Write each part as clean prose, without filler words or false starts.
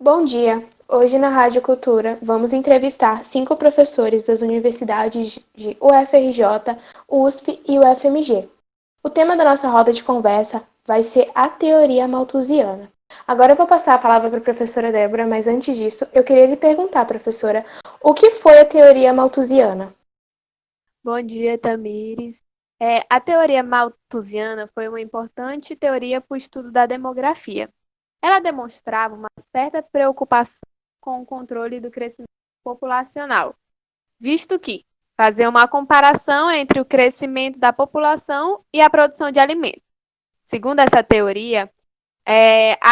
Bom dia! Hoje na Rádio Cultura vamos entrevistar 5 professores das universidades de UFRJ, USP e UFMG. O tema da nossa roda de conversa vai ser a teoria malthusiana. Agora eu vou passar a palavra para a professora Débora, mas antes disso eu queria lhe perguntar, professora, o que foi a teoria malthusiana? Bom dia, Tamires. A teoria malthusiana foi uma importante teoria para o estudo da demografia. Ela demonstrava uma certa preocupação com o controle do crescimento populacional, visto que fazia uma comparação entre o crescimento da população e a produção de alimentos. Segundo essa teoria,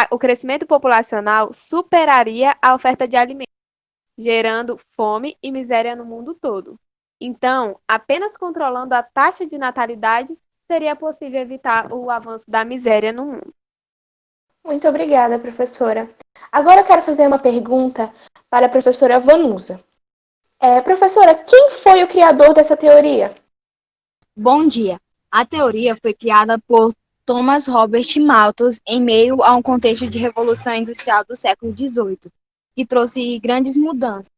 o crescimento populacional superaria a oferta de alimentos, gerando fome e miséria no mundo todo. Então, apenas controlando a taxa de natalidade seria possível evitar o avanço da miséria no mundo. Muito obrigada, professora. Agora eu quero fazer uma pergunta para a professora Vanusa. Professora, quem foi o criador dessa teoria? Bom dia. A teoria foi criada por Thomas Robert Malthus em meio a um contexto de revolução industrial do século XVIII, que trouxe grandes mudanças.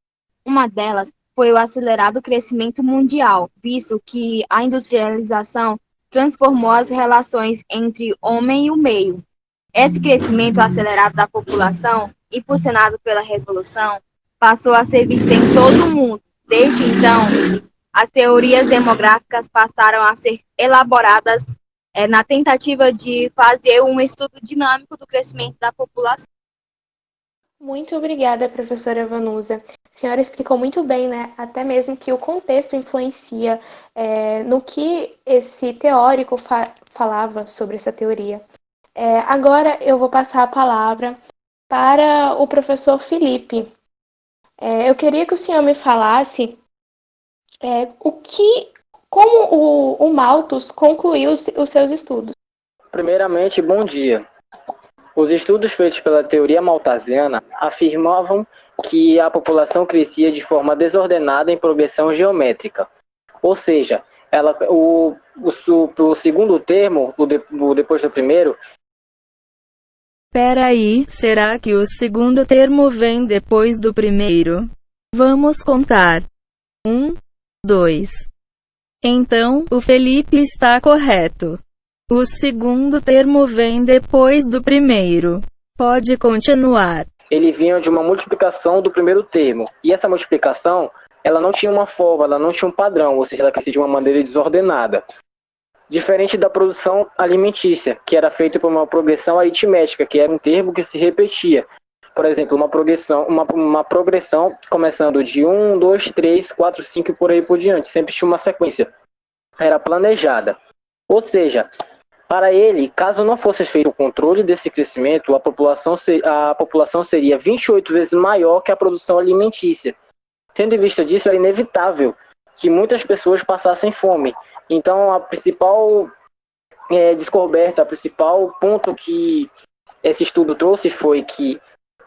Uma delas foi o acelerado crescimento mundial, visto que a industrialização transformou as relações entre homem e o meio. Esse crescimento acelerado da população, impulsionado pela revolução, passou a ser visto em todo o mundo. Desde então, as teorias demográficas passaram a ser elaboradas na tentativa de fazer um estudo dinâmico do crescimento da população. Muito obrigada, professora Vanusa. A senhora explicou muito bem, né? Até mesmo que o contexto influencia no que esse teórico falava sobre essa teoria. Agora eu vou passar a palavra para o professor Felipe. Eu queria que o senhor me falasse como o Malthus concluiu os seus estudos. Primeiramente, bom dia. Os estudos feitos pela teoria malthusiana afirmavam que a população crescia de forma desordenada em progressão geométrica. Ou seja, o segundo termo, depois do primeiro. Peraí, será que o segundo termo vem depois do primeiro? Vamos contar. 1, 2. Então, o Felipe está correto. O segundo termo vem depois do primeiro. Pode continuar. Ele vinha de uma multiplicação do primeiro termo. E essa multiplicação, ela não tinha uma forma, ela não tinha um padrão, ou seja, ela crescia de uma maneira desordenada. Diferente da produção alimentícia, que era feita por uma progressão aritmética, que era um termo que se repetia. Por exemplo, uma progressão começando de 1, 2, 3, 4, 5 e por aí por diante. Sempre tinha uma sequência. Era planejada. Ou seja, para ele, caso não fosse feito o controle desse crescimento, a população seria 28 vezes maior que a produção alimentícia. Tendo em vista disso, era inevitável que muitas pessoas passassem fome. Então, a principal descoberta, o principal ponto que esse estudo trouxe foi que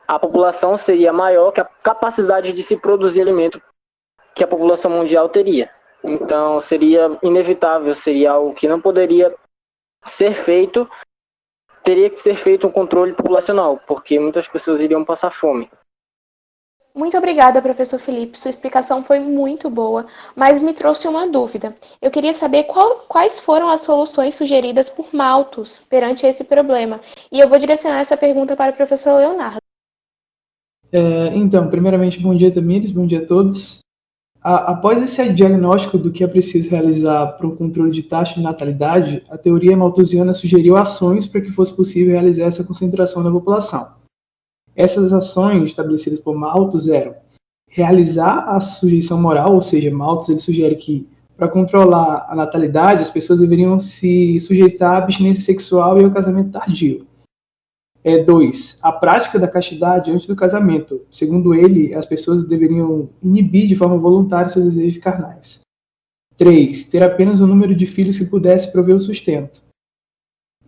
a população seria maior que a capacidade de se produzir alimento que a população mundial teria. Então, seria inevitável, seria algo que não poderia ser feito, teria que ser feito um controle populacional, porque muitas pessoas iriam passar fome. Muito obrigada, professor Felipe. Sua explicação foi muito boa, mas me trouxe uma dúvida. Eu queria saber quais foram as soluções sugeridas por Malthus perante esse problema. E eu vou direcionar essa pergunta para o professor Leonardo. Então, primeiramente, bom dia, Tamires, bom dia a todos. Após esse diagnóstico do que é preciso realizar para o controle de taxa de natalidade, a teoria malthusiana sugeriu ações para que fosse possível realizar essa concentração da população. Essas ações estabelecidas por Malthus eram realizar a sujeição moral, ou seja, Malthus ele sugere que para controlar a natalidade, as pessoas deveriam se sujeitar à abstinência sexual e ao casamento tardio. 2. A prática da castidade antes do casamento. Segundo ele, as pessoas deveriam inibir de forma voluntária seus desejos carnais. 3. Ter apenas o número de filhos que pudesse prover o sustento.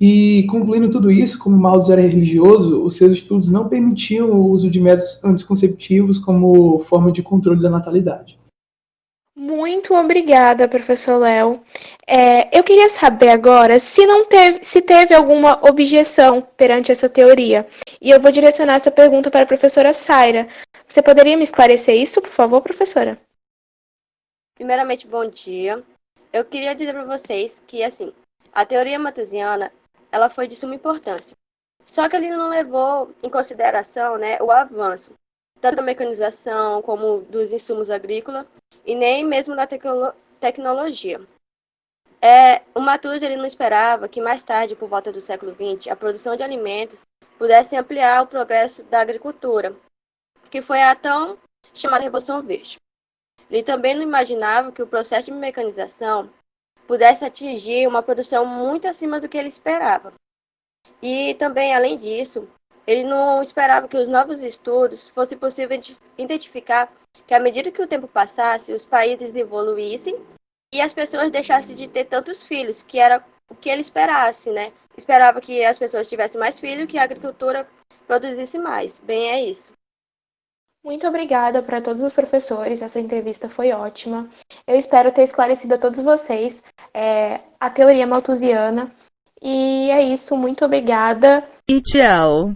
E, concluindo tudo isso, como Malthus era religioso, os seus estudos não permitiam o uso de métodos anticonceptivos como forma de controle da natalidade. Muito obrigada, professor Léo. Eu queria saber agora se teve alguma objeção perante essa teoria E eu vou direcionar essa pergunta para a professora Saira. Você poderia me esclarecer isso, por favor, professora? Primeiramente, bom dia. Eu queria dizer para vocês que, assim, a teoria malthusiana, ela foi de suma importância. Só que ele não levou em consideração, né, o avanço, tanto da mecanização como dos insumos agrícolas, e nem mesmo da tecnologia. O Malthus ele não esperava que mais tarde, por volta do século XX, a produção de alimentos pudesse ampliar o progresso da agricultura, que foi a tão chamada Revolução Verde. Ele também não imaginava que o processo de mecanização pudesse atingir uma produção muito acima do que ele esperava. E também, além disso, ele não esperava que os novos estudos fosse possível identificar que, à medida que o tempo passasse, os países evoluíssem e as pessoas deixassem de ter tantos filhos, que era o que ele esperasse, né? Esperava que as pessoas tivessem mais filhos, que a agricultura produzisse mais. Bem, é isso. Muito obrigada para todos os professores, essa entrevista foi ótima. Eu espero ter esclarecido a todos vocês a teoria malthusiana. E é isso, muito obrigada. E tchau.